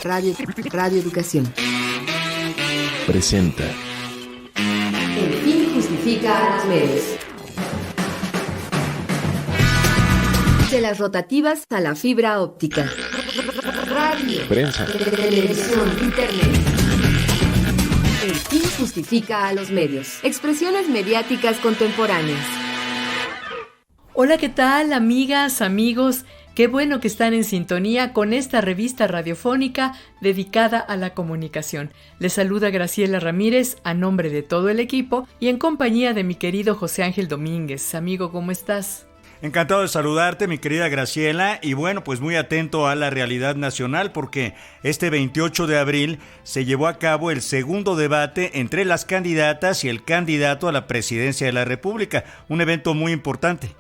Radio Educación presenta El fin justifica a los medios. De las rotativas a la fibra óptica. Radio, prensa, televisión, internet. El fin justifica a los medios. Expresiones mediáticas contemporáneas. Hola, ¿qué tal, amigas, amigos? Qué bueno que están en sintonía con esta revista radiofónica dedicada a la comunicación. Les saluda Graciela Ramírez a nombre de todo el equipo y en compañía de mi querido José Ángel Domínguez. Amigo, ¿cómo estás? Encantado de saludarte, mi querida Graciela, y bueno, pues muy atento a la realidad nacional porque este 28 de abril se llevó a cabo el segundo debate entre las candidatas y el candidato a la presidencia de la República, un evento muy importante.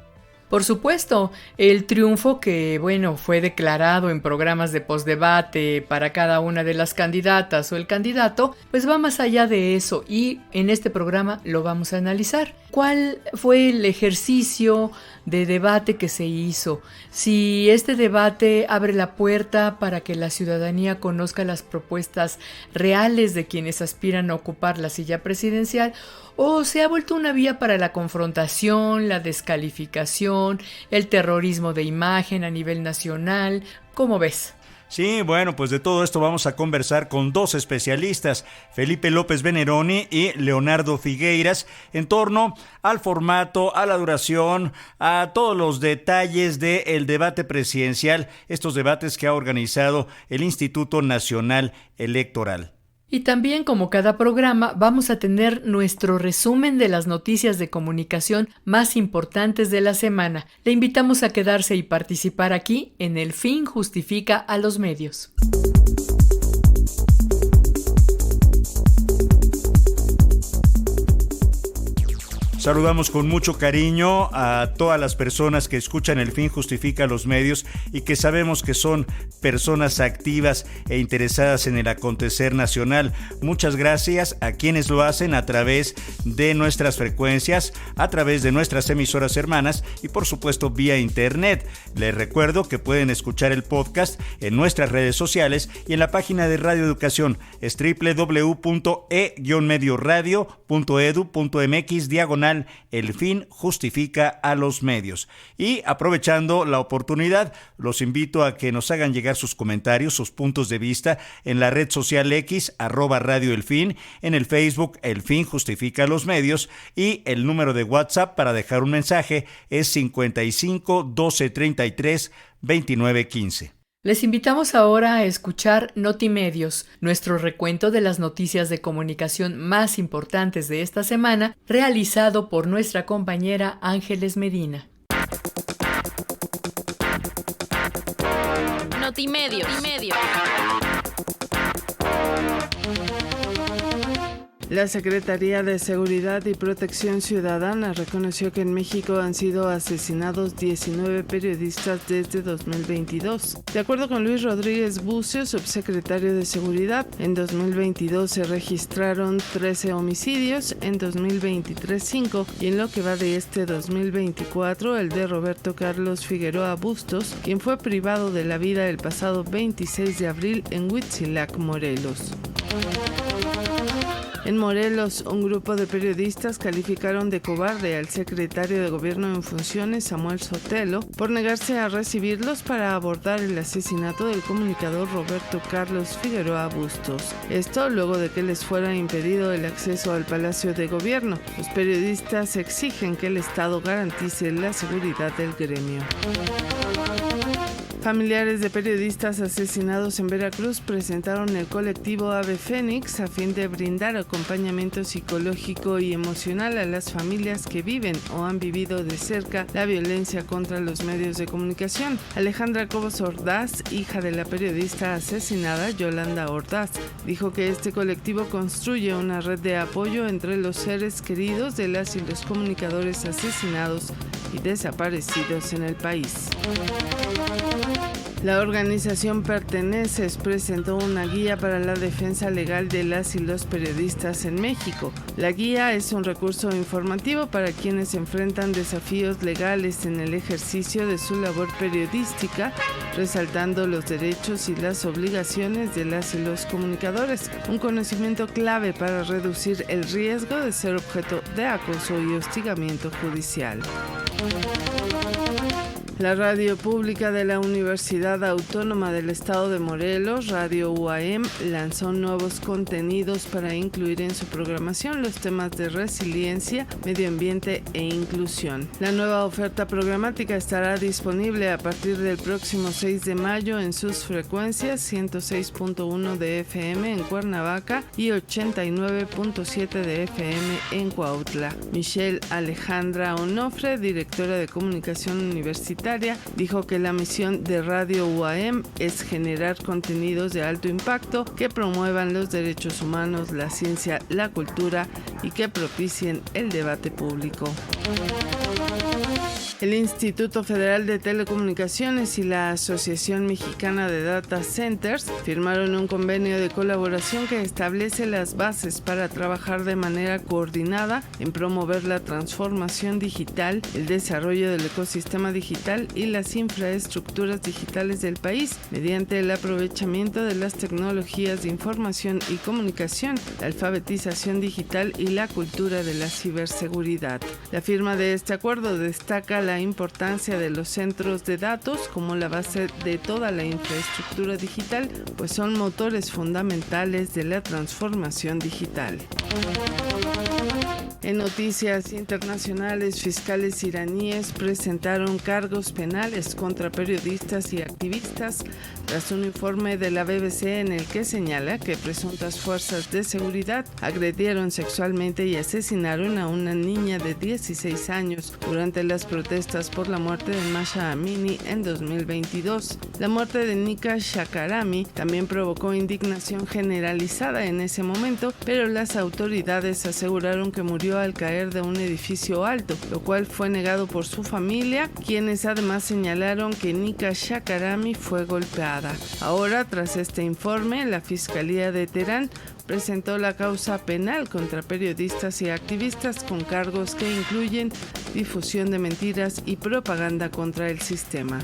Por supuesto, el triunfo que, fue declarado en programas de postdebate para cada una de las candidatas o el candidato, pues va más allá de eso y en este programa lo vamos a analizar. ¿Cuál fue el ejercicio de debate que se hizo? Si este debate abre la puerta para que la ciudadanía conozca las propuestas reales de quienes aspiran a ocupar la silla presidencial, o se ha vuelto una vía para la confrontación, la descalificación, el terrorismo de imagen a nivel nacional. ¿Cómo ves? Sí, bueno, pues de todo esto vamos a conversar con dos especialistas, Felipe López Veneroni y Leonardo Figueiras, en torno al formato, a la duración, a todos los detalles del debate presidencial, estos debates que ha organizado el Instituto Nacional Electoral. Y también, como cada programa, vamos a tener nuestro resumen de las noticias de comunicación más importantes de la semana. Le invitamos a quedarse y participar aquí en El Fin Justifica a los Medios. Saludamos con mucho cariño a todas las personas que escuchan El Fin Justifica los Medios y que sabemos que son personas activas e interesadas en el acontecer nacional. Muchas gracias a quienes lo hacen a través de nuestras frecuencias, a través de nuestras emisoras hermanas y por supuesto vía internet. Les recuerdo que pueden escuchar el podcast en nuestras redes sociales y en la página de Radio Educación, es www.e-medioradio.edu.mx/ El Fin Justifica a los Medios. Y aprovechando la oportunidad, los invito a que nos hagan llegar sus comentarios, sus puntos de vista en la red social X, @Radio El Fin, en el Facebook El Fin Justifica a los Medios y el número de WhatsApp para dejar un mensaje es 55 12 33 29 15. Les invitamos ahora a escuchar Notimedios, nuestro recuento de las noticias de comunicación más importantes de esta semana, realizado por nuestra compañera Ángeles Medina. Notimedios. La Secretaría de Seguridad y Protección Ciudadana reconoció que en México han sido asesinados 19 periodistas desde 2022. De acuerdo con Luis Rodríguez Bucio, subsecretario de Seguridad, en 2022 se registraron 13 homicidios, en 2023 5 y en lo que va de este 2024 el de Roberto Carlos Figueroa Bustos, quien fue privado de la vida el pasado 26 de abril en Huitzilac, Morelos. En Morelos, un grupo de periodistas calificaron de cobarde al secretario de Gobierno en funciones, Samuel Sotelo, por negarse a recibirlos para abordar el asesinato del comunicador Roberto Carlos Figueroa Bustos. Esto luego de que les fuera impedido el acceso al Palacio de Gobierno. Los periodistas exigen que el Estado garantice la seguridad del gremio. Familiares de periodistas asesinados en Veracruz presentaron el colectivo Ave Fénix a fin de brindar acompañamiento psicológico y emocional a las familias que viven o han vivido de cerca la violencia contra los medios de comunicación. Alejandra Cobos Ordaz, hija de la periodista asesinada Yolanda Ordaz, dijo que este colectivo construye una red de apoyo entre los seres queridos de las y los comunicadores asesinados y desaparecidos en el país. La organización Perteneces presentó una guía para la defensa legal de las y los periodistas en México. La guía es un recurso informativo para quienes enfrentan desafíos legales en el ejercicio de su labor periodística, resaltando los derechos y las obligaciones de las y los comunicadores, un conocimiento clave para reducir el riesgo de ser objeto de acoso y hostigamiento judicial. La radio pública de la Universidad Autónoma del Estado de Morelos, Radio UAM, lanzó nuevos contenidos para incluir en su programación los temas de resiliencia, medio ambiente e inclusión. La nueva oferta programática estará disponible a partir del próximo 6 de mayo en sus frecuencias 106.1 de FM en Cuernavaca y 89.7 de FM en Cuautla. Michelle Alejandra Onofre, directora de comunicación universitaria, dijo que la misión de Radio UAM es generar contenidos de alto impacto que promuevan los derechos humanos, la ciencia, la cultura y que propicien el debate público. El Instituto Federal de Telecomunicaciones y la Asociación Mexicana de Data Centers firmaron un convenio de colaboración que establece las bases para trabajar de manera coordinada en promover la transformación digital, el desarrollo del ecosistema digital y las infraestructuras digitales del país mediante el aprovechamiento de las tecnologías de información y comunicación, la alfabetización digital y la cultura de la ciberseguridad. La firma de este acuerdo destaca la importancia de los centros de datos como la base de toda la infraestructura digital, pues son motores fundamentales de la transformación digital. En noticias internacionales, fiscales iraníes presentaron cargos penales contra periodistas y activistas tras un informe de la BBC en el que señala que presuntas fuerzas de seguridad agredieron sexualmente y asesinaron a una niña de 16 años durante las protestas por la muerte de Masha Amini en 2022. La muerte de Nika Shakarami también provocó indignación generalizada en ese momento, pero las autoridades aseguraron que murió al caer de un edificio alto, lo cual fue negado por su familia, quienes además señalaron que Nika Shakarami fue golpeada. Ahora, tras este informe, la Fiscalía de Teherán presentó la causa penal contra periodistas y activistas con cargos que incluyen difusión de mentiras y propaganda contra el sistema.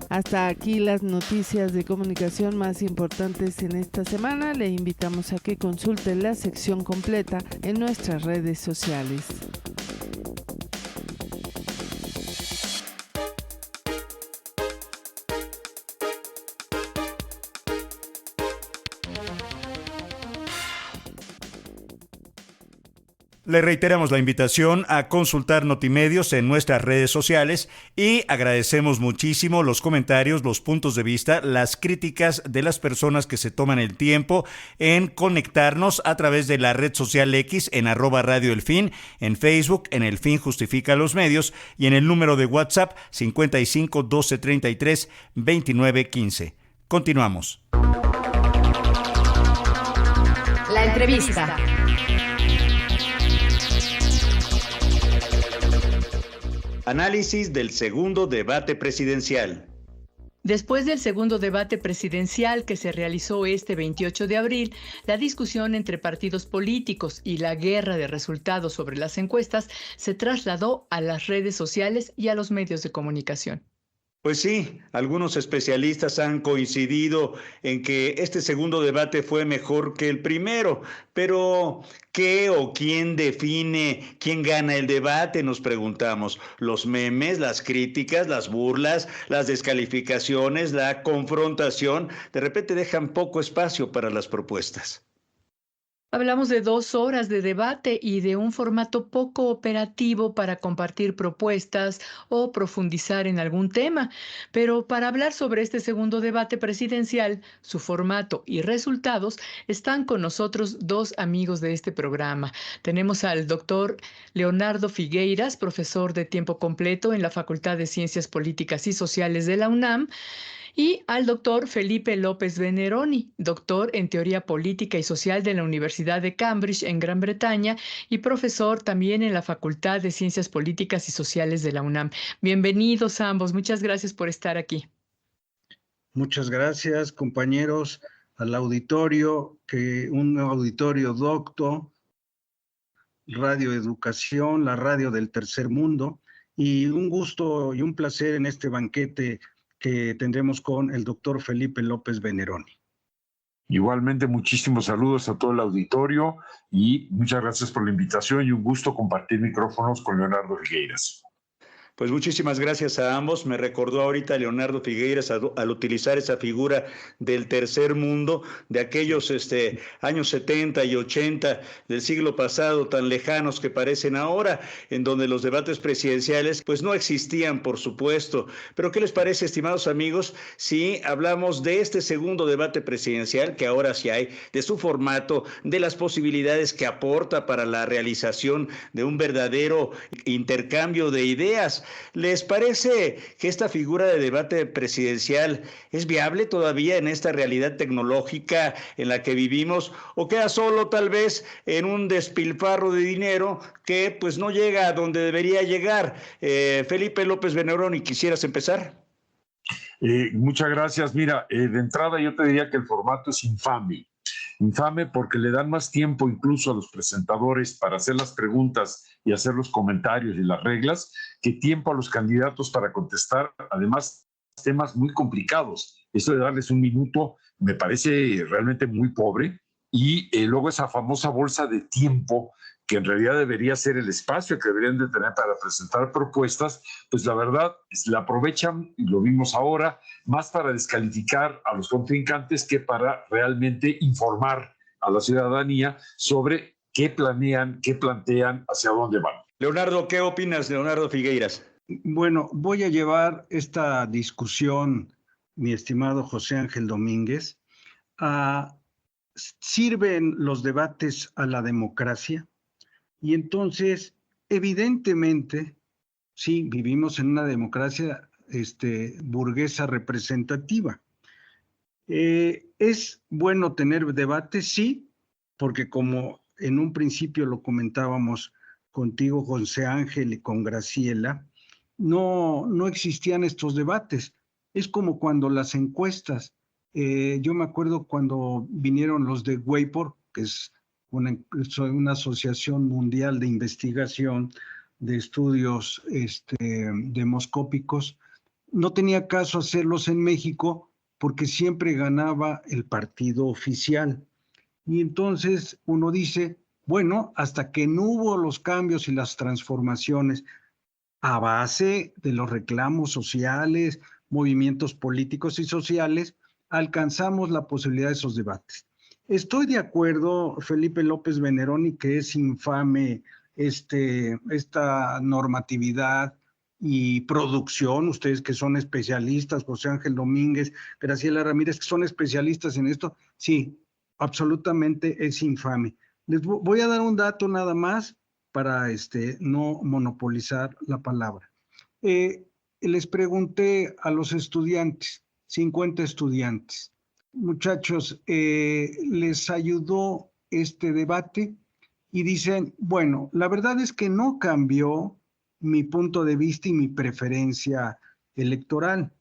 Hasta aquí las noticias de comunicación más importantes en esta semana. Le invitamos a que consulte la sección completa en nuestras redes sociales. Le reiteramos la invitación a consultar Notimedios en nuestras redes sociales y agradecemos muchísimo los comentarios, los puntos de vista, las críticas de las personas que se toman el tiempo en conectarnos a través de la red social X en @Radio El Fin, en Facebook en El Fin Justifica los Medios y en el número de WhatsApp 55 12 33 29 15. Continuamos. La entrevista. Análisis del segundo debate presidencial. Después del segundo debate presidencial que se realizó este 28 de abril, la discusión entre partidos políticos y la guerra de resultados sobre las encuestas se trasladó a las redes sociales y a los medios de comunicación. Pues sí, algunos especialistas han coincidido en que este segundo debate fue mejor que el primero, pero ¿qué o quién define quién gana el debate? Nos preguntamos. Los memes, las críticas, las burlas, las descalificaciones, la confrontación, de repente dejan poco espacio para las propuestas. Hablamos de 2 horas de debate y de un formato poco operativo para compartir propuestas o profundizar en algún tema. Pero para hablar sobre este segundo debate presidencial, su formato y resultados, están con nosotros 2 amigos de este programa. Tenemos al doctor Leonardo Figueiras, profesor de tiempo completo en la Facultad de Ciencias Políticas y Sociales de la UNAM, y al doctor Felipe López Veneroni, doctor en Teoría Política y Social de la Universidad de Cambridge en Gran Bretaña y profesor también en la Facultad de Ciencias Políticas y Sociales de la UNAM. Bienvenidos ambos, muchas gracias por estar aquí. Muchas gracias, compañeros, al auditorio, un auditorio docto, Radio Educación, la radio del tercer mundo, y un gusto y un placer en este banquete que tendremos con el doctor Felipe López Veneroni. Igualmente, muchísimos saludos a todo el auditorio y muchas gracias por la invitación y un gusto compartir micrófonos con Leonardo Figueiras. Pues muchísimas gracias a ambos. Me recordó ahorita Leonardo Figueiras al utilizar esa figura del tercer mundo, de aquellos años 70 y 80 del siglo pasado, tan lejanos que parecen ahora, en donde los debates presidenciales pues no existían, por supuesto. Pero ¿qué les parece, estimados amigos, si hablamos de este segundo debate presidencial, que ahora sí hay, de su formato, de las posibilidades que aporta para la realización de un verdadero intercambio de ideas? ¿Les parece que esta figura de debate presidencial es viable todavía en esta realidad tecnológica en la que vivimos, o queda solo tal vez en un despilfarro de dinero que pues no llega a donde debería llegar? Felipe López Veneroni, ¿quisieras empezar? Muchas gracias. Mira, de entrada yo te diría que el formato es infame. Infame porque le dan más tiempo incluso a los presentadores para hacer las preguntas y hacer los comentarios y las reglas que tiempo a los candidatos para contestar, además, temas muy complicados. Esto de darles un minuto me parece realmente muy pobre. Y luego esa famosa bolsa de tiempo, que en realidad debería ser el espacio que deberían de tener para presentar propuestas, pues la verdad la aprovechan, y lo vimos ahora, más para descalificar a los contrincantes que para realmente informar a la ciudadanía sobre qué planean, qué plantean, hacia dónde van. Leonardo, ¿qué opinas, Leonardo Figueiras? Bueno, voy a llevar esta discusión, mi estimado José Ángel Domínguez, ¿sirven los debates a la democracia? Y entonces, evidentemente, sí, vivimos en una democracia burguesa representativa. ¿Es bueno tener debates? Sí, porque como en un principio lo comentábamos contigo, José Ángel, y con Graciela, no existían estos debates. Es como cuando las encuestas, yo me acuerdo cuando vinieron los de Waypor, que es una asociación mundial de investigación de estudios demoscópicos, no tenía caso hacerlos en México porque siempre ganaba el partido oficial. Y entonces uno dice, bueno, hasta que no hubo los cambios y las transformaciones a base de los reclamos sociales, movimientos políticos y sociales, alcanzamos la posibilidad de esos debates. Estoy de acuerdo, Felipe López Veneroni, que es infame esta normatividad y producción, ustedes que son especialistas, José Ángel Domínguez, Graciela Ramírez, que son especialistas en esto, sí, absolutamente es infame. Les voy a dar un dato nada más para no monopolizar la palabra. Les pregunté a los estudiantes, 50 estudiantes, muchachos, ¿les ayudó este debate? Y dicen, bueno, la verdad es que no cambió mi punto de vista y mi preferencia electoral.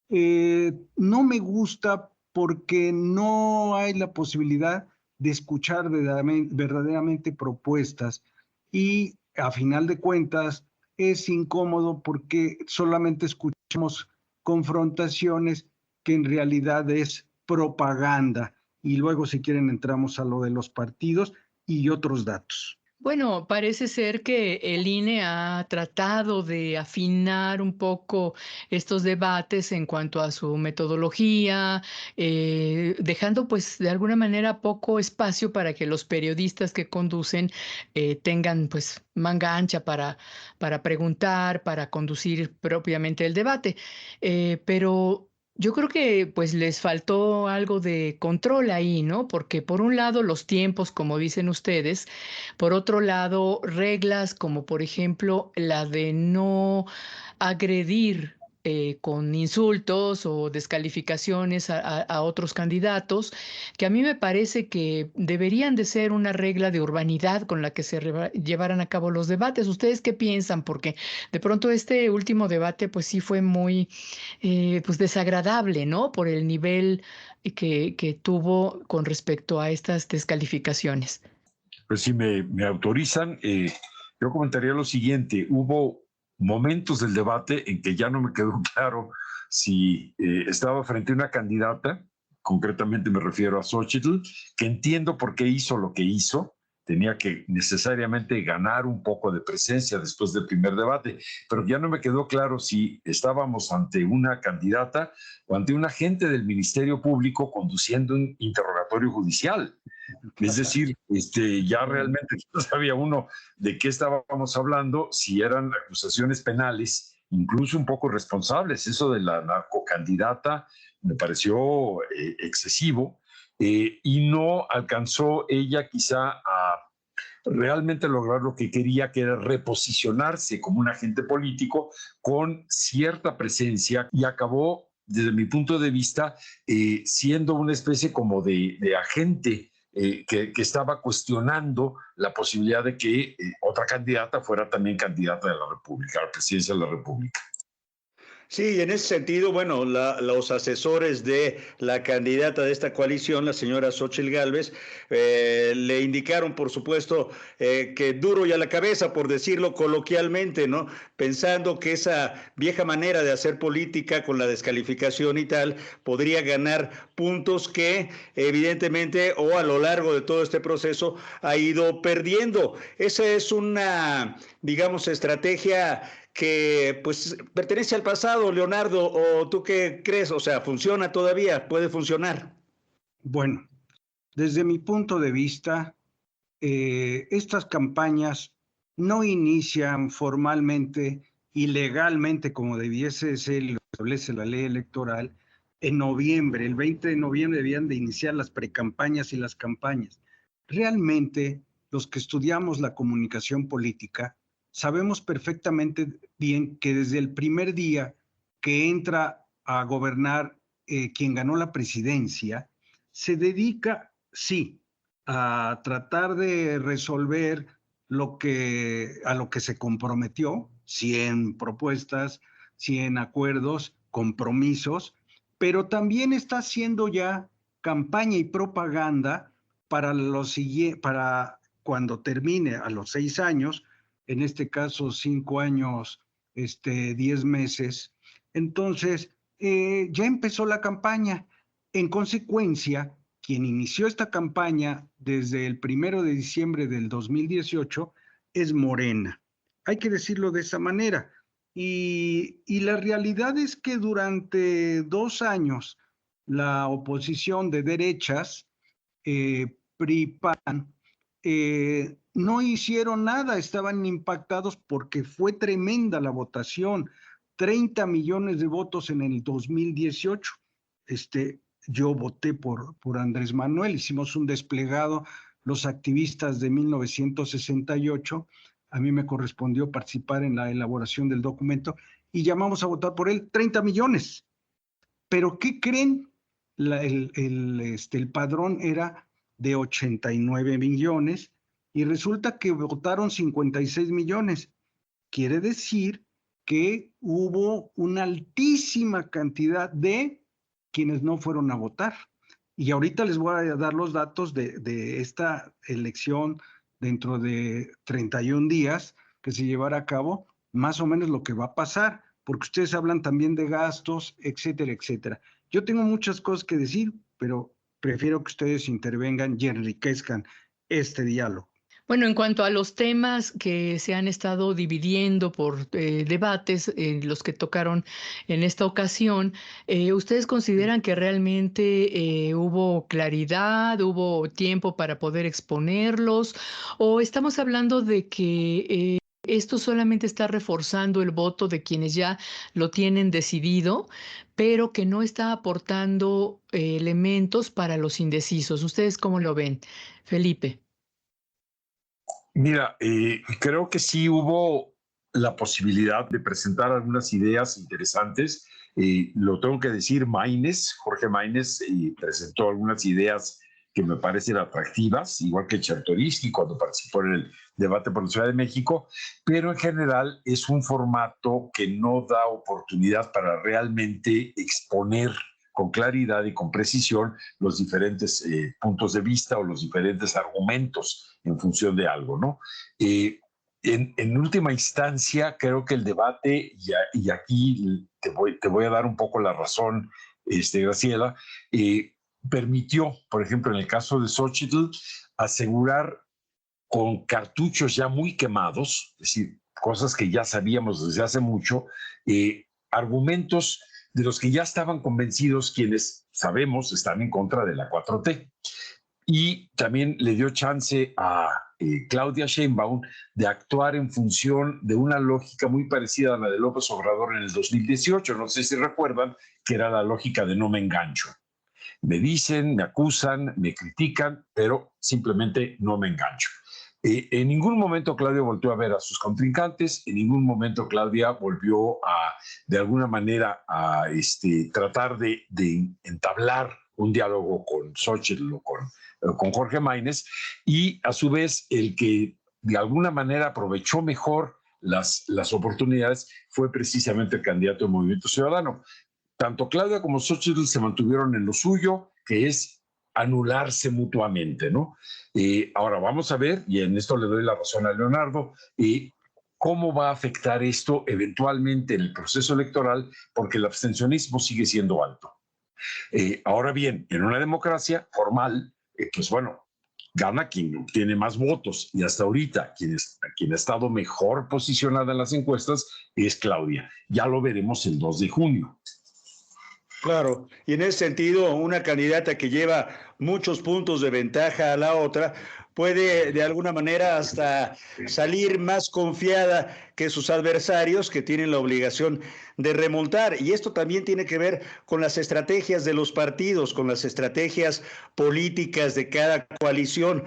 No me gusta porque no hay la posibilidad de escuchar verdaderamente propuestas y a final de cuentas es incómodo porque solamente escuchamos confrontaciones que en realidad es propaganda. Y luego, si quieren, entramos a lo de los partidos y otros datos. Bueno, parece ser que el INE ha tratado de afinar un poco estos debates en cuanto a su metodología, dejando pues de alguna manera poco espacio para que los periodistas que conducen tengan pues manga ancha para preguntar, para conducir propiamente el debate. Pero yo creo que pues les faltó algo de control ahí, ¿no? Porque por un lado los tiempos, como dicen ustedes, por otro lado reglas como por ejemplo la de no agredir con insultos o descalificaciones a otros candidatos, que a mí me parece que deberían de ser una regla de urbanidad con la que se llevaran a cabo los debates. ¿Ustedes qué piensan? Porque de pronto este último debate pues sí fue muy pues desagradable, ¿no? Por el nivel que tuvo con respecto a estas descalificaciones. Pues si me autorizan, yo comentaría lo siguiente. Hubo momentos del debate en que ya no me quedó claro si estaba frente a una candidata, concretamente me refiero a Xochitl, que entiendo por qué hizo lo que hizo, tenía que necesariamente ganar un poco de presencia después del primer debate, pero ya no me quedó claro si estábamos ante una candidata o ante un agente del Ministerio Público conduciendo un interrogatorio judicial. Es decir, ya realmente no sabía uno de qué estábamos hablando, si eran acusaciones penales, incluso un poco responsables. Eso de la narcocandidata me pareció excesivo, y no alcanzó ella quizá a realmente lograr lo que quería, que era reposicionarse como un agente político con cierta presencia, y acabó, desde mi punto de vista, siendo una especie como de agente que estaba cuestionando la posibilidad de que otra candidata fuera también candidata de la República, a la presidencia de la República. Sí, en ese sentido, bueno, los asesores de la candidata de esta coalición, la señora Xóchitl Gálvez, le indicaron, por supuesto, que duro y a la cabeza, por decirlo coloquialmente, ¿no? Pensando que esa vieja manera de hacer política con la descalificación y tal podría ganar puntos que evidentemente o a lo largo de todo este proceso ha ido perdiendo. Esa es una, digamos, estrategia que pues pertenece al pasado, Leonardo, ¿o tú qué crees? O sea, ¿funciona todavía? ¿Puede funcionar? Bueno, desde mi punto de vista, estas campañas no inician formalmente y legalmente como debiese ser, lo establece la ley electoral, en noviembre. El 20 de noviembre debían de iniciar las precampañas y las campañas. Realmente, los que estudiamos la comunicación política, sabemos perfectamente bien que desde el primer día que entra a gobernar quien ganó la presidencia, se dedica, sí, a tratar de resolver a lo que se comprometió, 100 propuestas, 100 acuerdos, compromisos, pero también está haciendo ya campaña y propaganda para cuando termine a los 6 años, en este caso 5 años, 10 meses. Entonces, ya empezó la campaña. En consecuencia, quien inició esta campaña desde el 1 de diciembre del 2018 es Morena. Hay que decirlo de esa manera. Y la realidad es que durante 2 años, la oposición de derechas, PRI-PAN, no hicieron nada, estaban impactados porque fue tremenda la votación, 30 millones de votos en el 2018. Yo voté por Andrés Manuel, hicimos un desplegado, los activistas de 1968, a mí me correspondió participar en la elaboración del documento y llamamos a votar por él 30 millones. Pero ¿qué creen? El padrón era de 89 millones y resulta que votaron 56 millones. Quiere decir que hubo una altísima cantidad de quienes no fueron a votar. Y ahorita les voy a dar los datos de esta elección dentro de 31 días que se llevará a cabo, más o menos lo que va a pasar, porque ustedes hablan también de gastos, etcétera, etcétera. Yo tengo muchas cosas que decir, pero prefiero que ustedes intervengan y enriquezcan este diálogo. Bueno, en cuanto a los temas que se han estado dividiendo por debates, los que tocaron en esta ocasión, ¿ustedes consideran que realmente hubo claridad, hubo tiempo para poder exponerlos? ¿O estamos hablando de que esto solamente está reforzando el voto de quienes ya lo tienen decidido, pero que no está aportando elementos para los indecisos? ¿Ustedes cómo lo ven, Felipe? Mira, creo que sí hubo la posibilidad de presentar algunas ideas interesantes. Lo tengo que decir, Jorge Maínez, presentó algunas ideas que me parecen atractivas, igual que Chertoriski cuando participó en el debate por la Ciudad de México, pero en general es un formato que no da oportunidad para realmente exponer con claridad y con precisión los diferentes puntos de vista o los diferentes argumentos en función de algo, ¿no? En última instancia, creo que el debate, y aquí te voy a dar un poco la razón, Graciela, permitió, por ejemplo, en el caso de Xochitl, asegurar con cartuchos ya muy quemados, es decir, cosas que ya sabíamos desde hace mucho, argumentos de los que ya estaban convencidos quienes sabemos están en contra de la 4T. Y también le dio chance a Claudia Sheinbaum de actuar en función de una lógica muy parecida a la de López Obrador en el 2018. No sé si recuerdan que era la lógica de no me engancho. Me dicen, me acusan, me critican, pero simplemente no me engancho. En ningún momento Claudia volvió a ver a sus contrincantes, en ningún momento Claudia volvió a, de alguna manera, a tratar de entablar un diálogo con Xochitl o con Jorge Maínez, y a su vez el que de alguna manera aprovechó mejor las oportunidades fue precisamente el candidato del Movimiento Ciudadano. Tanto Claudia como Xochitl se mantuvieron en lo suyo, que es anularse mutuamente, ¿no? Ahora vamos a ver, y en esto le doy la razón a Leonardo, cómo va a afectar esto eventualmente en el proceso electoral, porque el abstencionismo sigue siendo alto. Ahora bien, en una democracia formal, pues bueno, gana quien tiene más votos, y hasta ahorita quien ha estado mejor posicionada en las encuestas es Claudia. Ya lo veremos el 2 de junio. Claro, y en ese sentido, una candidata que lleva muchos puntos de ventaja a la otra puede de alguna manera hasta salir más confiada que sus adversarios, que tienen la obligación de remontar. Y esto también tiene que ver con las estrategias de los partidos, con las estrategias políticas de cada coalición.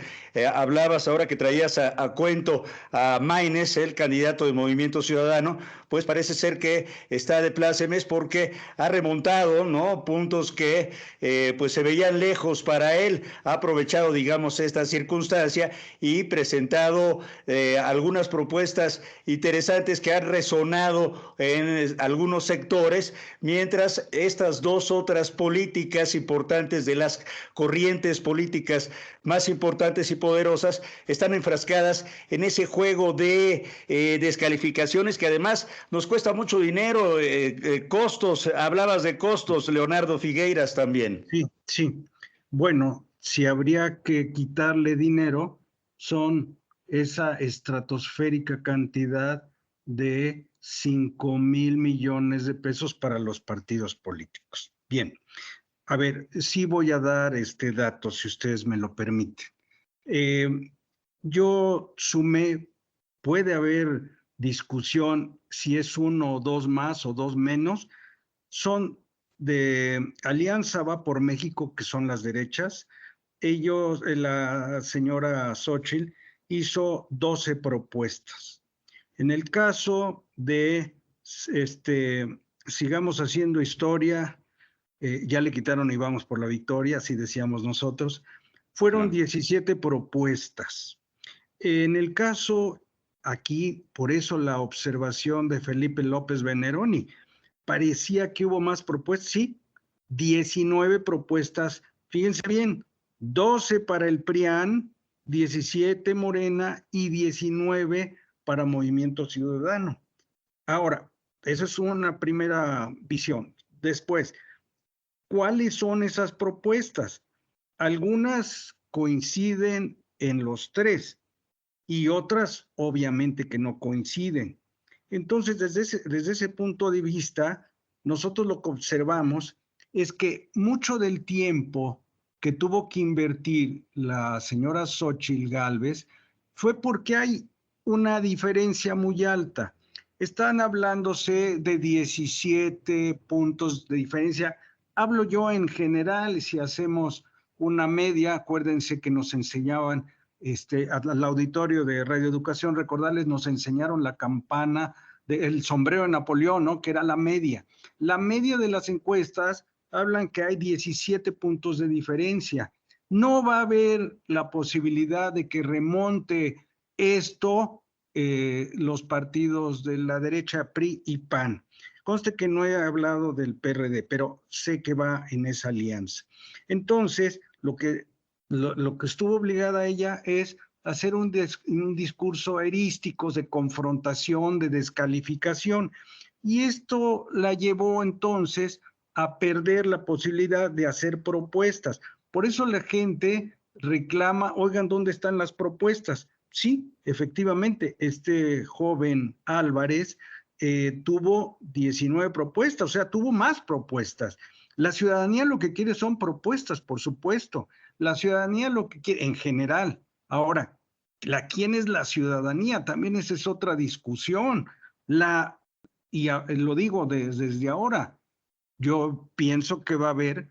Hablabas ahora que traías a cuento a Maínez, el candidato del Movimiento Ciudadano, pues parece ser que está de plácemes porque ha remontado, ¿no?, puntos que pues se veían lejos para él. Ha aprovechado, digamos, esta circunstancia y presentado algunas propuestas interesantes que han resonado en algunos sectores, mientras estas dos otras políticas importantes de las corrientes políticas más importantes y poderosas están enfrascadas en ese juego de descalificaciones que además nos cuesta mucho dinero, costos. Hablabas de costos, Leonardo Figueiras, también. Sí. Bueno, si habría que quitarle dinero, son esa estratosférica cantidad de 5,000 millones de pesos para los partidos políticos. Bien, a ver, sí voy a dar este dato, si ustedes me lo permiten. Yo sumé, puede haber discusión si es uno o dos más o dos menos, son de Alianza Va por México, que son las derechas. Ellos, la señora Xochitl, hizo 12 propuestas. En el caso de Sigamos Haciendo Historia, ya le quitaron y Vamos por la Victoria, así decíamos nosotros, fueron 17 propuestas. En el caso aquí, por eso la observación de Felipe López Veneroni, parecía que hubo más propuestas, sí, 19 propuestas, fíjense bien, 12 para el PRIAN, 17 Morena y 19 para Movimiento Ciudadano. Ahora, esa es una primera visión. Después, ¿cuáles son esas propuestas? Algunas coinciden en los tres y otras obviamente que no coinciden. Entonces, desde ese punto de vista, nosotros lo que observamos es que mucho del tiempo que tuvo que invertir la señora Xochitl Gálvez fue porque hay una diferencia muy alta. Están hablándose de 17 puntos de diferencia. Hablo yo en general, si hacemos una media, acuérdense que nos enseñaban al auditorio de Radio Educación, recordarles, nos enseñaron la campana del sombrero de Napoleón, ¿no? Que era la media. La media de las encuestas hablan que hay 17 puntos de diferencia. No va a haber la posibilidad de que remonte esto los partidos de la derecha, PRI y PAN. Conste que no he hablado del PRD, pero sé que va en esa alianza. Entonces, lo que estuvo obligada ella es hacer un discurso erístico de confrontación, de descalificación, y esto la llevó entonces a perder la posibilidad de hacer propuestas. Por eso la gente reclama, oigan, ¿dónde están las propuestas? Sí, efectivamente, este joven Álvarez tuvo 19 propuestas, o sea, tuvo más propuestas. La ciudadanía lo que quiere son propuestas, por supuesto. La ciudadanía lo que quiere, en general. Ahora, ¿quién es la ciudadanía? También esa es otra discusión. Lo digo desde ahora, yo pienso que va a haber,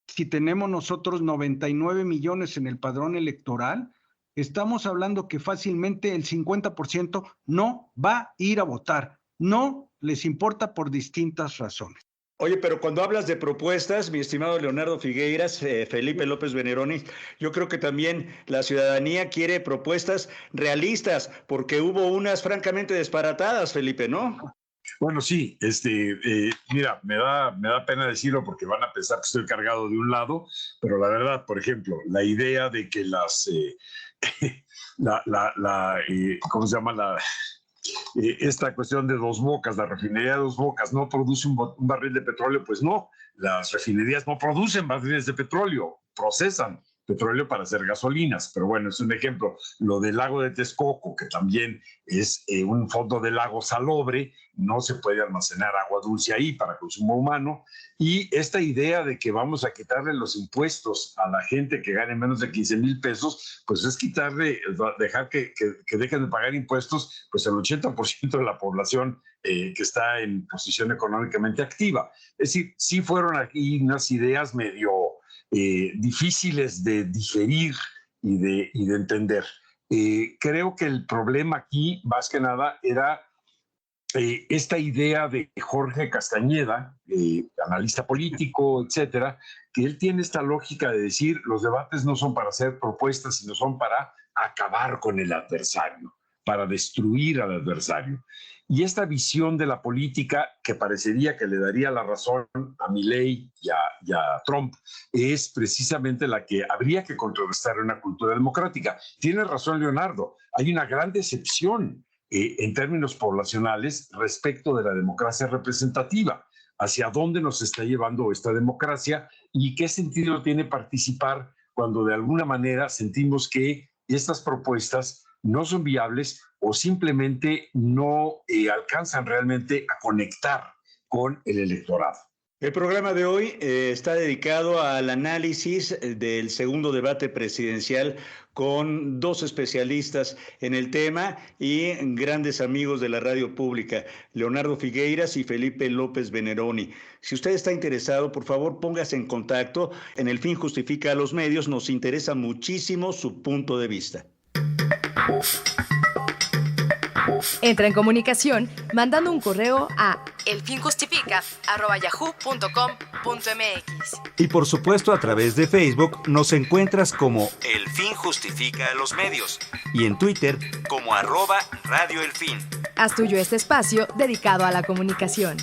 si tenemos nosotros 99 millones en el padrón electoral, estamos hablando que fácilmente el 50% no va a ir a votar. No les importa por distintas razones. Oye, pero cuando hablas de propuestas, mi estimado Leonardo Figueiras, Felipe López Veneroni, yo creo que también la ciudadanía quiere propuestas realistas, porque hubo unas francamente disparatadas, Felipe, ¿no? Bueno, sí, mira, me da pena decirlo porque van a pensar que estoy cargado de un lado, pero la verdad, por ejemplo, la idea de que ¿cómo se llama? Esta cuestión de Dos Bocas, la refinería de Dos Bocas no produce un barril de petróleo, pues no, las refinerías no producen barriles de petróleo, procesan petróleo para hacer gasolinas, pero bueno, es un ejemplo. Lo del lago de Texcoco, que también es un fondo de lago salobre, no se puede almacenar agua dulce ahí para consumo humano, y esta idea de que vamos a quitarle los impuestos a la gente que gane menos de 15,000 pesos, pues es dejar que dejen de pagar impuestos, pues el 80% de la población que está en posición económicamente activa. Es decir, sí fueron aquí unas ideas medio difíciles de digerir y de entender. Creo que el problema aquí, más que nada, era esta idea de Jorge Castañeda, analista político, etcétera, que él tiene esta lógica de decir los debates no son para hacer propuestas, sino son para acabar con el adversario, para destruir al adversario. Y esta visión de la política, que parecería que le daría la razón a Milei y a Trump, es precisamente la que habría que contrarrestar en una cultura democrática. Tiene razón Leonardo, hay una gran decepción en términos poblacionales respecto de la democracia representativa. ¿Hacia dónde nos está llevando esta democracia y qué sentido tiene participar cuando de alguna manera sentimos que estas propuestas no son viables o simplemente no alcanzan realmente a conectar con el electorado? El programa de hoy está dedicado al análisis del segundo debate presidencial con dos especialistas en el tema y grandes amigos de la radio pública, Leonardo Figueiras y Felipe López Veneroni. Si usted está interesado, por favor, póngase en contacto. En El Fin Justifica a los Medios nos interesa muchísimo su punto de vista. Entra en comunicación mandando un correo a elfinjustifica@yahoo.com.mx. Y por supuesto a través de Facebook nos encuentras como El Fin Justifica a los Medios y en Twitter como @Radio El Fin. Haz tuyo este espacio dedicado a la comunicación.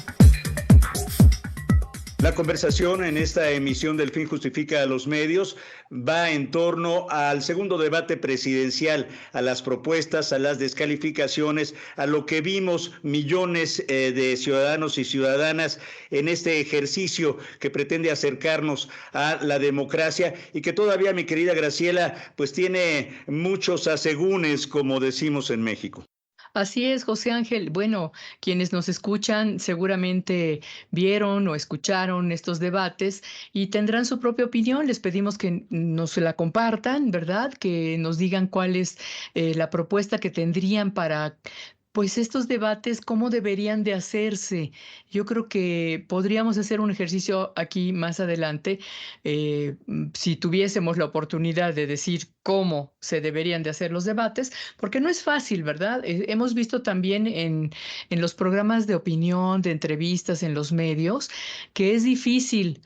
La conversación en esta emisión del Fin Justifica a los Medios va en torno al segundo debate presidencial, a las propuestas, a las descalificaciones, a lo que vimos millones de ciudadanos y ciudadanas en este ejercicio que pretende acercarnos a la democracia y que todavía, mi querida Graciela, pues tiene muchos asegúnes, como decimos en México. Así es, José Ángel. Bueno, quienes nos escuchan seguramente vieron o escucharon estos debates y tendrán su propia opinión. Les pedimos que nos la compartan, ¿verdad? Que nos digan cuál es la propuesta que tendrían para pues estos debates, ¿cómo deberían de hacerse? Yo creo que podríamos hacer un ejercicio aquí más adelante, si tuviésemos la oportunidad de decir cómo se deberían de hacer los debates, porque no es fácil, ¿verdad? Hemos visto también en los programas de opinión, de entrevistas en los medios, que es difícil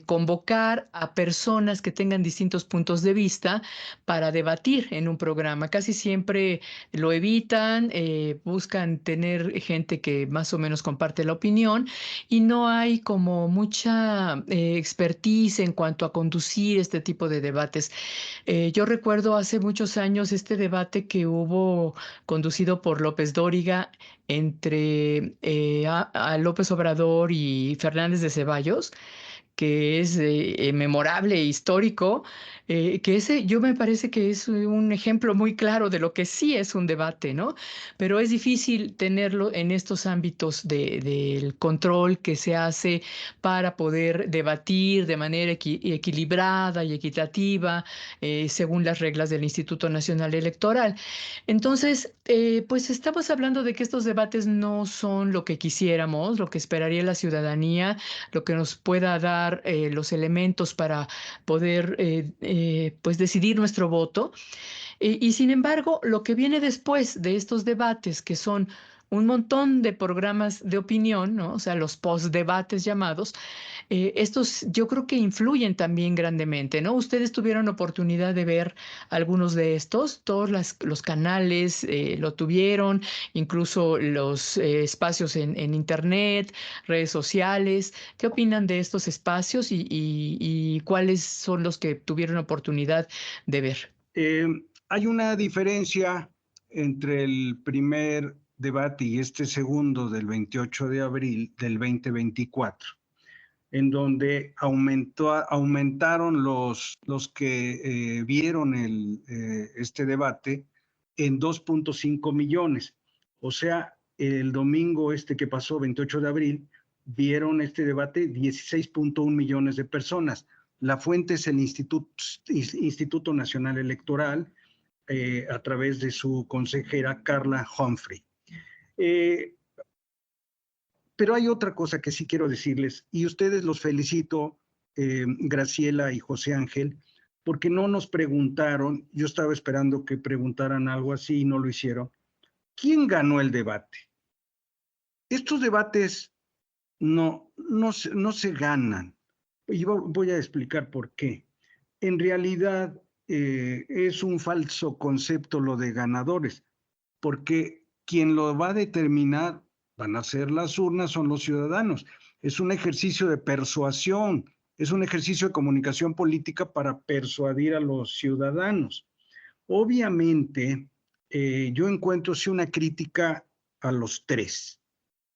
convocar a personas que tengan distintos puntos de vista para debatir en un programa. Casi siempre lo evitan, buscan tener gente que más o menos comparte la opinión y no hay como mucha expertise en cuanto a conducir este tipo de debates. Yo recuerdo hace muchos años este debate que hubo conducido por López Dóriga entre a López Obrador y Fernández de Ceballos, que es memorable e histórico, que ese yo me parece que es un ejemplo muy claro de lo que sí es un debate, ¿no? Pero es difícil tenerlo en estos ámbitos del control que se hace para poder debatir de manera equilibrada y equitativa, según las reglas del Instituto Nacional Electoral. Entonces, pues estamos hablando de que estos debates no son lo que quisiéramos, lo que esperaría la ciudadanía, lo que nos pueda dar los elementos para poder pues decidir nuestro voto. Y sin embargo, lo que viene después de estos debates, que son un montón de programas de opinión, ¿no? O sea, los postdebates llamados, estos yo creo que influyen también grandemente, ¿no? Ustedes tuvieron oportunidad de ver algunos de estos, todos los canales lo tuvieron, incluso los espacios en Internet, redes sociales. ¿Qué opinan de estos espacios y cuáles son los que tuvieron oportunidad de ver? Hay una diferencia entre el primer debate y este segundo del 28 de abril del 2024, en donde aumentaron los que vieron este debate en 2.5 millones. O sea, el domingo que pasó, 28 de abril, vieron este debate 16.1 millones de personas. La fuente es el Instituto Nacional Electoral, a través de su consejera Carla Humphrey. Pero hay otra cosa que sí quiero decirles, y ustedes los felicito, Graciela y José Ángel, porque no nos preguntaron, yo estaba esperando que preguntaran algo así y no lo hicieron. ¿Quién ganó el debate? Estos debates no se ganan, y voy a explicar por qué. En realidad es un falso concepto lo de ganadores, porque quien lo va a determinar van a ser las urnas, son los ciudadanos. Es un ejercicio de persuasión, es un ejercicio de comunicación política para persuadir a los ciudadanos. Obviamente, yo encuentro sí una crítica a los tres,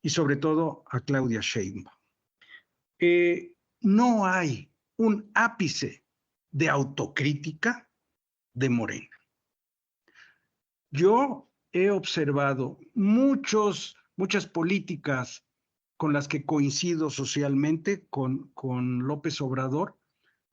y sobre todo a Claudia Sheinbaum. No hay un ápice de autocrítica de Morena. Yo he observado muchas políticas con las que coincido socialmente con López Obrador,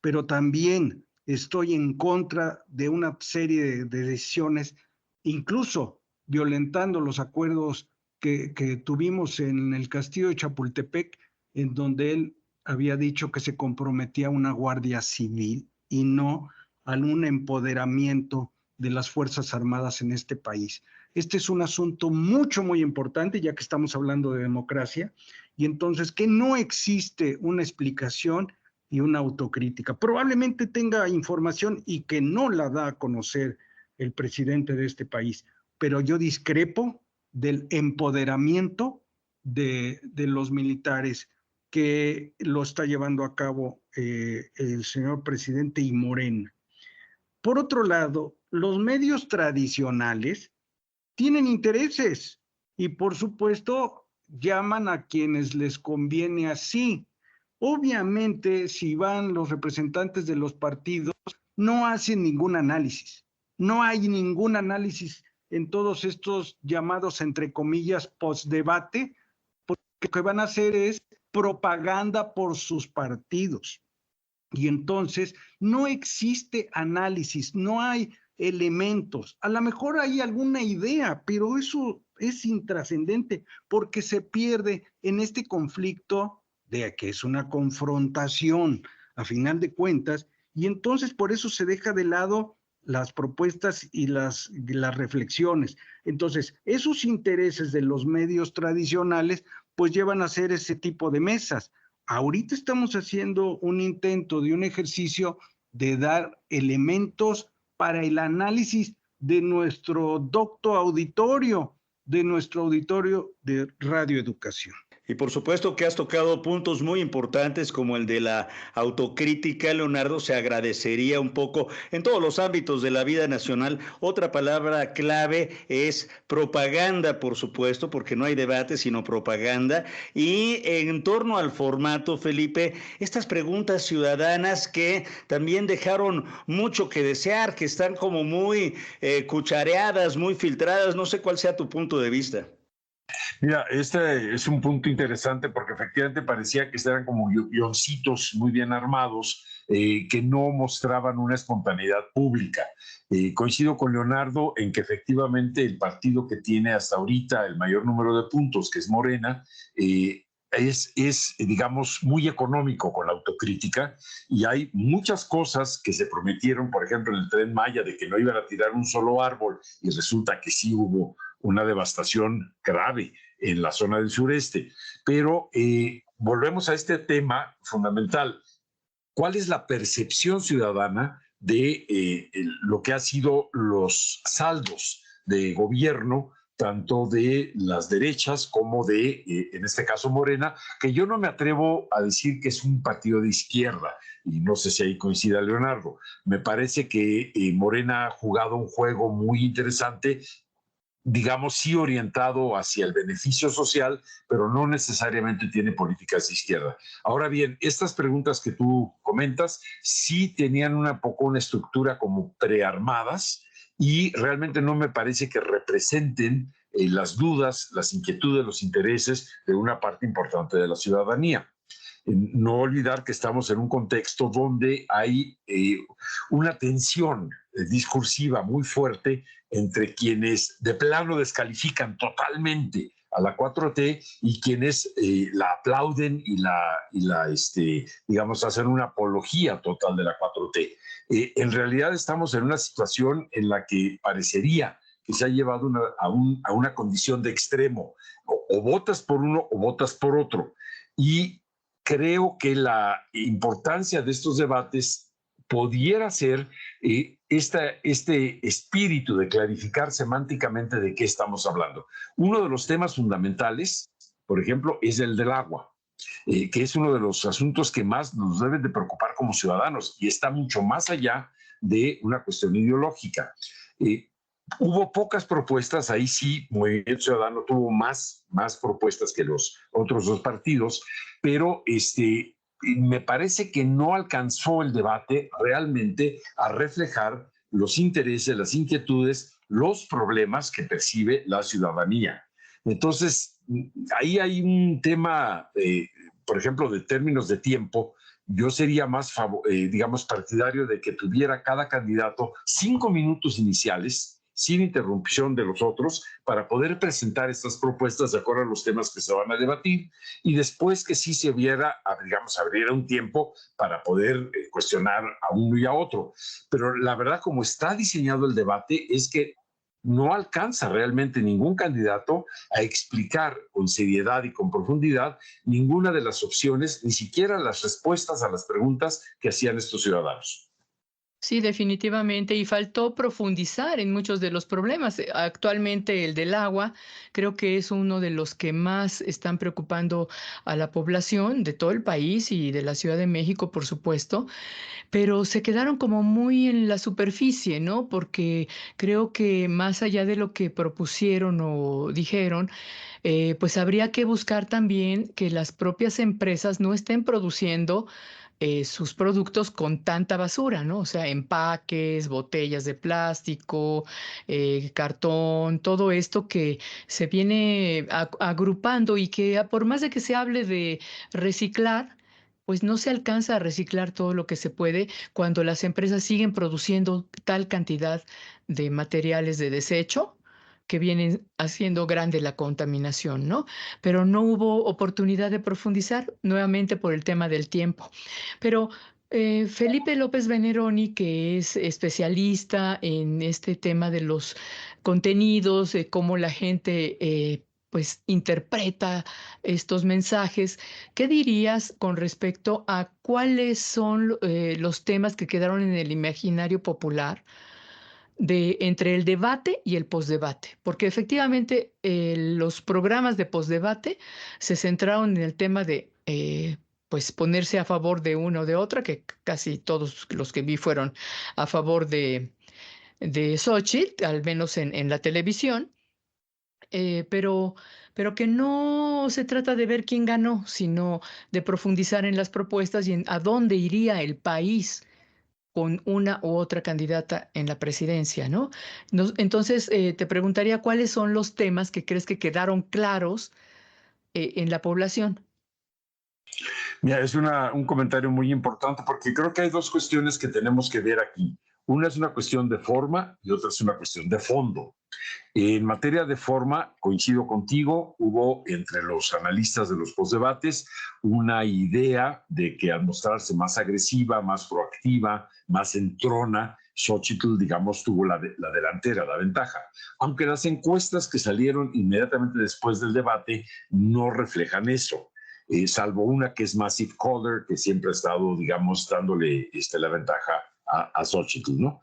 pero también estoy en contra de una serie de decisiones, incluso violentando los acuerdos que tuvimos en el Castillo de Chapultepec, en donde él había dicho que se comprometía a una guardia civil y no a un empoderamiento de las Fuerzas Armadas en este país. Este es un asunto muy importante, ya que estamos hablando de democracia, y entonces que no existe una explicación y una autocrítica. Probablemente tenga información y que no la da a conocer el presidente de este país, pero yo discrepo del empoderamiento de los militares que lo está llevando a cabo el señor presidente y Morena. Por otro lado, los medios tradicionales tienen intereses y, por supuesto, llaman a quienes les conviene así. Obviamente, si van los representantes de los partidos, no hacen ningún análisis. No hay ningún análisis en todos estos llamados, entre comillas, postdebate, porque lo que van a hacer es propaganda por sus partidos. Y entonces no existe análisis, no hay elementos. A lo mejor hay alguna idea, pero eso es intrascendente porque se pierde en este conflicto de que es una confrontación a final de cuentas, y entonces por eso se deja de lado las propuestas y las reflexiones. Entonces, esos intereses de los medios tradicionales pues llevan a hacer ese tipo de mesas. Ahorita estamos haciendo un intento de un ejercicio de dar elementos para el análisis de nuestro docto auditorio, de nuestro auditorio de radioeducación. Y por supuesto que has tocado puntos muy importantes como el de la autocrítica, Leonardo. Se agradecería un poco en todos los ámbitos de la vida nacional. Otra palabra clave es propaganda, por supuesto, porque no hay debate sino propaganda. Y en torno al formato, Felipe, estas preguntas ciudadanas que también dejaron mucho que desear, que están como muy cuchareadas, muy filtradas. No sé cuál sea tu punto de vista. Mira, este es un punto interesante porque efectivamente parecía que eran como guioncitos muy bien armados que no mostraban una espontaneidad pública. Coincido con Leonardo en que efectivamente el partido que tiene hasta ahorita el mayor número de puntos, que es Morena, digamos, muy económico con la autocrítica, y hay muchas cosas que se prometieron, por ejemplo, en el Tren Maya, de que no iban a tirar un solo árbol, y resulta que sí hubo una devastación grave en la zona del sureste. Pero volvemos a este tema fundamental. ¿Cuál es la percepción ciudadana de lo que han sido los saldos de gobierno, tanto de las derechas como de, en este caso, Morena, que yo no me atrevo a decir que es un partido de izquierda, y no sé si ahí coincida Leonardo? Me parece que Morena ha jugado un juego muy interesante, digamos, sí orientado hacia el beneficio social, pero no necesariamente tiene políticas de izquierda. Ahora bien, estas preguntas que tú comentas sí tenían una estructura como prearmadas, y realmente no me parece que representen las dudas, las inquietudes, los intereses de una parte importante de la ciudadanía. No olvidar que estamos en un contexto donde hay una tensión discursiva muy fuerte entre quienes de plano descalifican totalmente a la 4T y quienes la aplauden y digamos, hacen una apología total de la 4T. En realidad estamos en una situación en la que parecería que se ha llevado a una condición de extremo. O votas por uno o votas por otro. Y creo que la importancia de estos debates pudiera ser este espíritu de clarificar semánticamente de qué estamos hablando. Uno de los temas fundamentales, por ejemplo, es el del agua, que es uno de los asuntos que más nos deben de preocupar como ciudadanos, y está mucho más allá de una cuestión ideológica. Hubo pocas propuestas, ahí sí, Movimiento Ciudadano tuvo más propuestas que los otros dos partidos, pero me parece que no alcanzó el debate realmente a reflejar los intereses, las inquietudes, los problemas que percibe la ciudadanía. Entonces, ahí hay un tema, por ejemplo, de términos de tiempo. Yo sería más, digamos, partidario de que tuviera cada candidato 5 minutos iniciales, sin interrupción de los otros, para poder presentar estas propuestas de acuerdo a los temas que se van a debatir, y después que sí se abriera un tiempo para poder cuestionar a uno y a otro. Pero la verdad, como está diseñado el debate, es que no alcanza realmente ningún candidato a explicar con seriedad y con profundidad ninguna de las opciones, ni siquiera las respuestas a las preguntas que hacían estos ciudadanos. Sí, definitivamente, y faltó profundizar en muchos de los problemas. Actualmente el del agua creo que es uno de los que más están preocupando a la población de todo el país y de la Ciudad de México, por supuesto, pero se quedaron como muy en la superficie, ¿no? Porque creo que más allá de lo que propusieron o dijeron, pues habría que buscar también que las propias empresas no estén produciendo sus productos con tanta basura, ¿no? O sea, empaques, botellas de plástico, cartón, todo esto que se viene agrupando y que por más de que se hable de reciclar, pues no se alcanza a reciclar todo lo que se puede cuando las empresas siguen produciendo tal cantidad de materiales de desecho que vienen haciendo grande la contaminación, ¿no? Pero no hubo oportunidad de profundizar nuevamente por el tema del tiempo. Pero Felipe López Veneroni, que es especialista en este tema de los contenidos, de cómo la gente pues interpreta estos mensajes, ¿qué dirías con respecto a cuáles son los temas que quedaron en el imaginario popular entre el debate y el posdebate? Porque efectivamente los programas de posdebate se centraron en el tema de pues ponerse a favor de una o de otra, que casi todos los que vi fueron a favor de Xochitl, al menos en la televisión, pero que no se trata de ver quién ganó, sino de profundizar en las propuestas y en a dónde iría el país con una u otra candidata en la presidencia, ¿no? Entonces, te preguntaría cuáles son los temas que crees que quedaron claros en la población. Mira, es un comentario muy importante porque creo que hay dos cuestiones que tenemos que ver aquí. Una es una cuestión de forma y otra es una cuestión de fondo. En materia de forma, coincido contigo, hubo entre los analistas de los postdebates una idea de que al mostrarse más agresiva, más proactiva, más entrona, Xochitl, digamos, tuvo la delantera, la ventaja. Aunque las encuestas que salieron inmediatamente después del debate no reflejan eso. Salvo una que es Massive Caller, que siempre ha estado, digamos, dándole la ventaja a Xochitl, ¿no?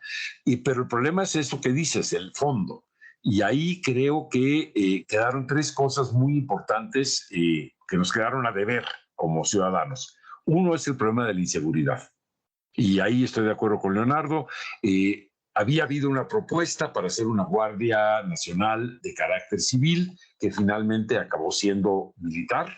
Pero el problema es eso que dices, el fondo. Y ahí creo que quedaron tres cosas muy importantes que nos quedaron a deber como ciudadanos. Uno es el problema de la inseguridad. Y ahí estoy de acuerdo con Leonardo. Había habido una propuesta para hacer una Guardia Nacional de carácter civil que finalmente acabó siendo militar.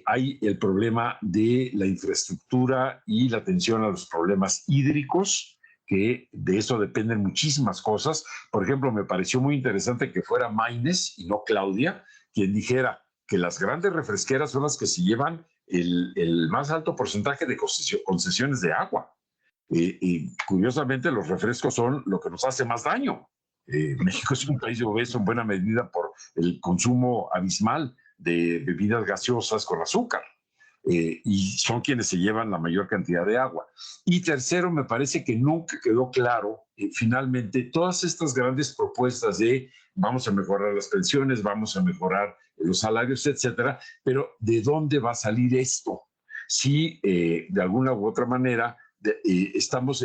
Hay el problema de la infraestructura y la atención a los problemas hídricos, que de eso dependen muchísimas cosas. Por ejemplo, me pareció muy interesante que fuera Maynes y no Claudia quien dijera que las grandes refresqueras son las que se llevan el más alto porcentaje de concesiones de agua. Y curiosamente los refrescos son lo que nos hace más daño. México es un país obeso en buena medida por el consumo abismal de bebidas gaseosas con azúcar. Y son quienes se llevan la mayor cantidad de agua. Y tercero, me parece que nunca quedó claro, finalmente, todas estas grandes propuestas de vamos a mejorar las pensiones, vamos a mejorar los salarios, etcétera, pero ¿de dónde va a salir esto? Si de alguna u otra manera estamos,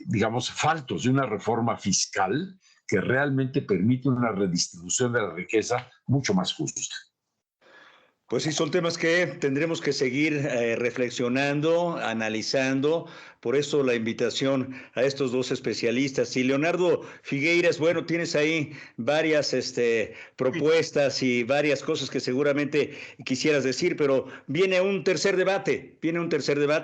digamos, faltos de una reforma fiscal que realmente permite una redistribución de la riqueza mucho más justa. Pues sí, son temas que tendremos que seguir reflexionando, analizando. Por eso la invitación a estos dos especialistas. Y Leonardo Figueiras, bueno, tienes ahí varias propuestas y varias cosas que seguramente quisieras decir, pero viene un tercer debate.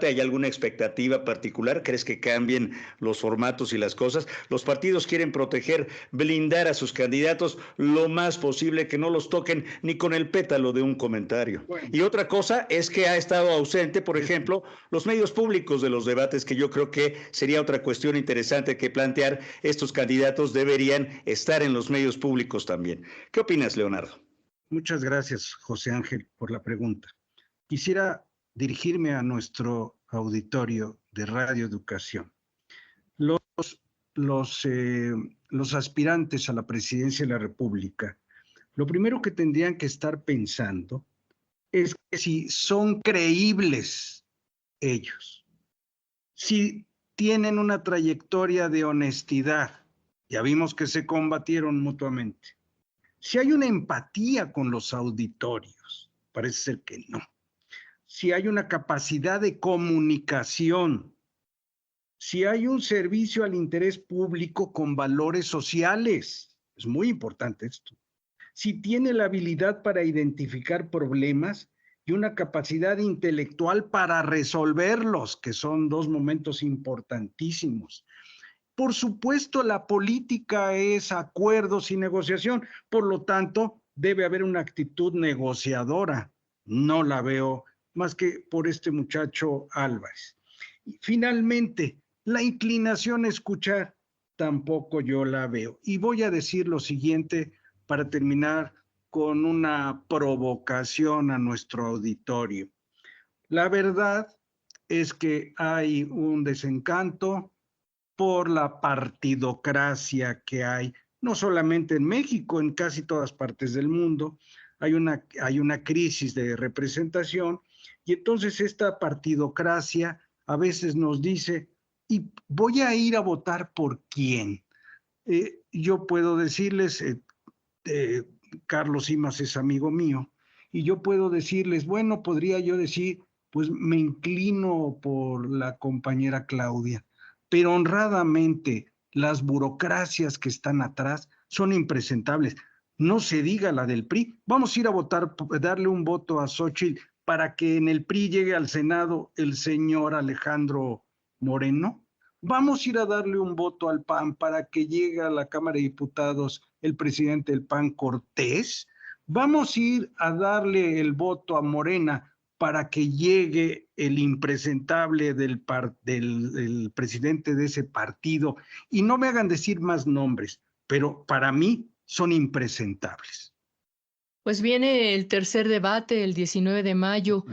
¿Hay alguna expectativa particular? ¿Crees que cambien los formatos y las cosas? Los partidos quieren proteger, blindar a sus candidatos lo más posible, que no los toquen ni con el pétalo de un comentario. Bueno. Y otra cosa es que ha estado ausente, por ejemplo, los medios públicos de los debates, que yo creo que sería otra cuestión interesante que plantear. Estos candidatos deberían estar en los medios públicos también. ¿Qué opinas, Leonardo? Muchas gracias, José Ángel, por la pregunta. Quisiera dirigirme a nuestro auditorio de Radio Educación. Los aspirantes a la presidencia de la República, lo primero que tendrían que estar pensando es que si son creíbles ellos, si tienen una trayectoria de honestidad, ya vimos que se combatieron mutuamente, si hay una empatía con los auditorios, parece ser que no, si hay una capacidad de comunicación, si hay un servicio al interés público con valores sociales, es muy importante esto, si tiene la habilidad para identificar problemas y una capacidad intelectual para resolverlos, que son dos momentos importantísimos. Por supuesto, la política es acuerdos y negociación, por lo tanto, debe haber una actitud negociadora. No la veo, más que por este muchacho Álvarez. Y finalmente, la inclinación a escuchar tampoco yo la veo. Y voy a decir lo siguiente para terminar con una provocación a nuestro auditorio. La verdad es que hay un desencanto por la partidocracia que hay, no solamente en México, en casi todas partes del mundo. Hay una crisis de representación y entonces esta partidocracia a veces nos dice, ¿y voy a ir a votar por quién? Yo puedo decirles, Carlos Simas es amigo mío, y yo puedo decirles, bueno, podría yo decir, pues me inclino por la compañera Claudia, pero honradamente las burocracias que están atrás son impresentables. No se diga la del PRI. Vamos a ir a votar, darle un voto a Xóchitl para que en el PRI llegue al Senado el señor Alejandro Moreno. Vamos a ir a darle un voto al PAN para que llegue a la Cámara de Diputados el presidente del PAN, Cortés. Vamos a ir a darle el voto a Morena para que llegue el impresentable del presidente de ese partido. Y no me hagan decir más nombres, pero para mí son impresentables. Pues viene el tercer debate, el 19 de mayo.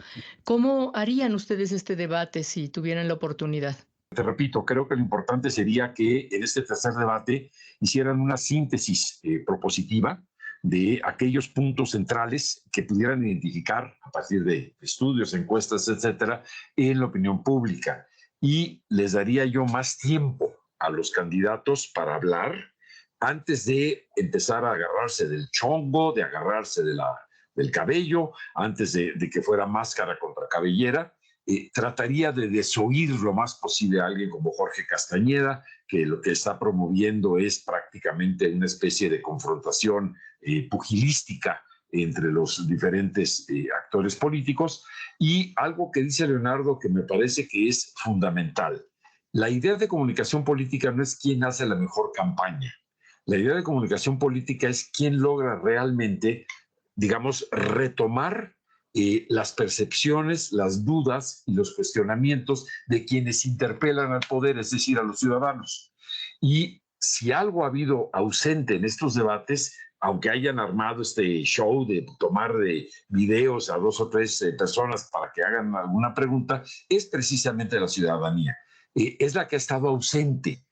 ¿Cómo harían ustedes este debate si tuvieran la oportunidad? Te repito, creo que lo importante sería que en este tercer debate hicieran una síntesis propositiva de aquellos puntos centrales que pudieran identificar a partir de estudios, encuestas, etcétera, en la opinión pública. Y les daría yo más tiempo a los candidatos para hablar antes de empezar a agarrarse del chongo, de agarrarse del cabello, antes de que fuera máscara contra cabellera. Trataría de desoír lo más posible a alguien como Jorge Castañeda, que lo que está promoviendo es prácticamente una especie de confrontación pugilística entre los diferentes actores políticos. Y algo que dice Leonardo que me parece que es fundamental. La idea de comunicación política no es quién hace la mejor campaña. La idea de comunicación política es quién logra realmente, digamos, retomar las percepciones, las dudas y los cuestionamientos de quienes interpelan al poder, es decir, a los ciudadanos. Y si algo ha habido ausente en estos debates, aunque hayan armado este show de tomar de videos a 2 o 3 personas para que hagan alguna pregunta, es precisamente la ciudadanía. Es la que ha estado ausente.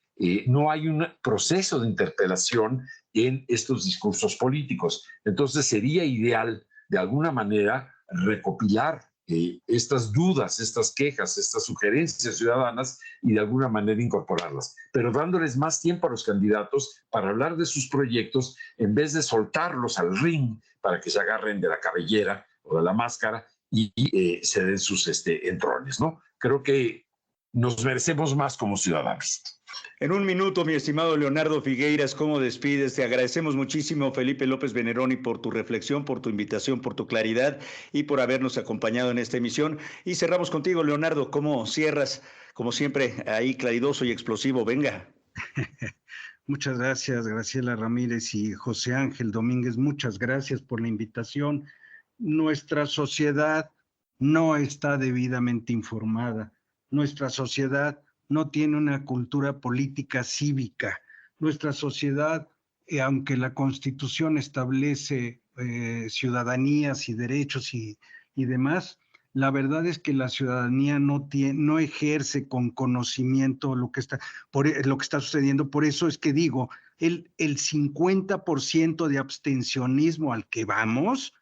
No hay un proceso de interpelación en estos discursos políticos. Entonces sería ideal, de alguna manera, recopilar estas dudas, estas quejas, estas sugerencias ciudadanas y de alguna manera incorporarlas, pero dándoles más tiempo a los candidatos para hablar de sus proyectos en vez de soltarlos al ring para que se agarren de la cabellera o de la máscara y se den sus entrones, ¿no? Creo que nos merecemos más como ciudadanos. En un minuto, mi estimado Leonardo Figueiras, ¿cómo despides? Te agradecemos muchísimo, Felipe López Veneroni, por tu reflexión, por tu invitación, por tu claridad y por habernos acompañado en esta emisión. Y cerramos contigo, Leonardo, ¿cómo cierras? Como siempre, ahí claridoso y explosivo, venga. Muchas gracias, Graciela Ramírez y José Ángel Domínguez, muchas gracias por la invitación. Nuestra sociedad no está debidamente informada. Nuestra sociedad no tiene una cultura política cívica. Nuestra sociedad, aunque la Constitución establece ciudadanías y derechos y demás, la verdad es que la ciudadanía no ejerce con conocimiento lo que está sucediendo. Por eso es que digo, el 50% de abstencionismo al que vamos,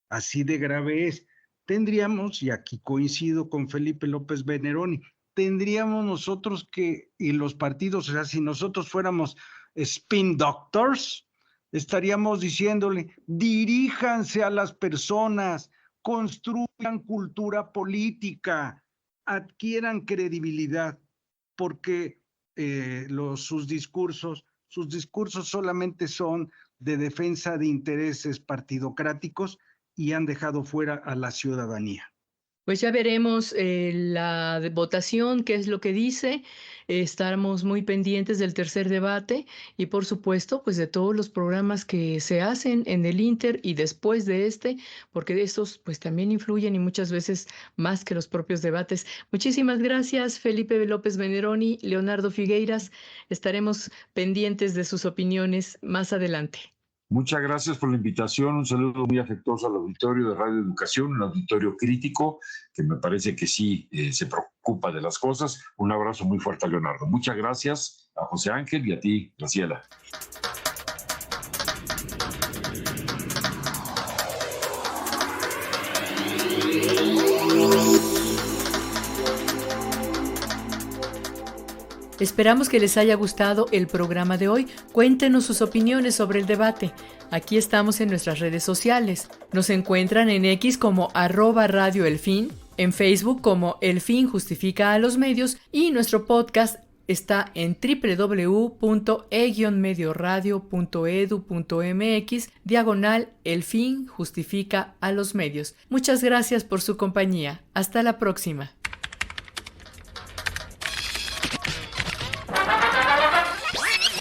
así de grave es. Tendríamos, y aquí coincido con Felipe López Veneroni, tendríamos nosotros que, y los partidos, o sea, si nosotros fuéramos spin doctors, estaríamos diciéndole, diríjanse a las personas, construyan cultura política, adquieran credibilidad, porque sus discursos solamente son de defensa de intereses partidocráticos y han dejado fuera a la ciudadanía. Pues ya veremos la votación, qué es lo que dice. Estamos muy pendientes del tercer debate y por supuesto pues de todos los programas que se hacen en el Inter y después de porque estos pues también influyen y muchas veces más que los propios debates. Muchísimas gracias, Felipe López Veneroni, Leonardo Figueiras. Estaremos pendientes de sus opiniones más adelante. Muchas gracias por la invitación. Un saludo muy afectuoso al auditorio de Radio Educación, un auditorio crítico que me parece que sí se preocupa de las cosas. Un abrazo muy fuerte a Leonardo. Muchas gracias a José Ángel y a ti, Graciela. Esperamos que les haya gustado el programa de hoy. Cuéntenos sus opiniones sobre el debate. Aquí estamos en nuestras redes sociales. Nos encuentran en X como @Radio El Fin, en Facebook como El Fin Justifica a los Medios y nuestro podcast está en www.e-medioradio.edu.mx/El Fin Justifica a los Medios. Muchas gracias por su compañía. Hasta la próxima.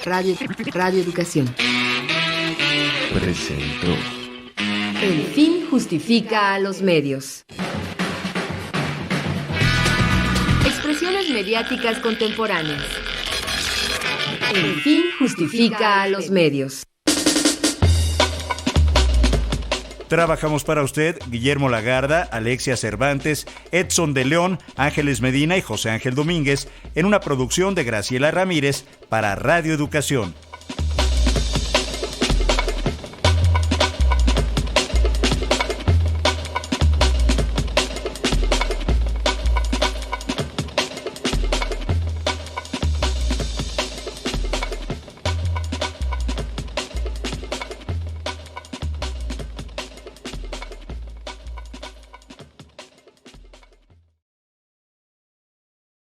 Radio Educación presentó El Fin Justifica a los Medios. Expresiones mediáticas contemporáneas. El Fin Justifica a los Medios. Trabajamos para usted Guillermo Lagarda, Alexia Cervantes, Edson de León, Ángeles Medina y José Ángel Domínguez en una producción de Graciela Ramírez para Radio Educación.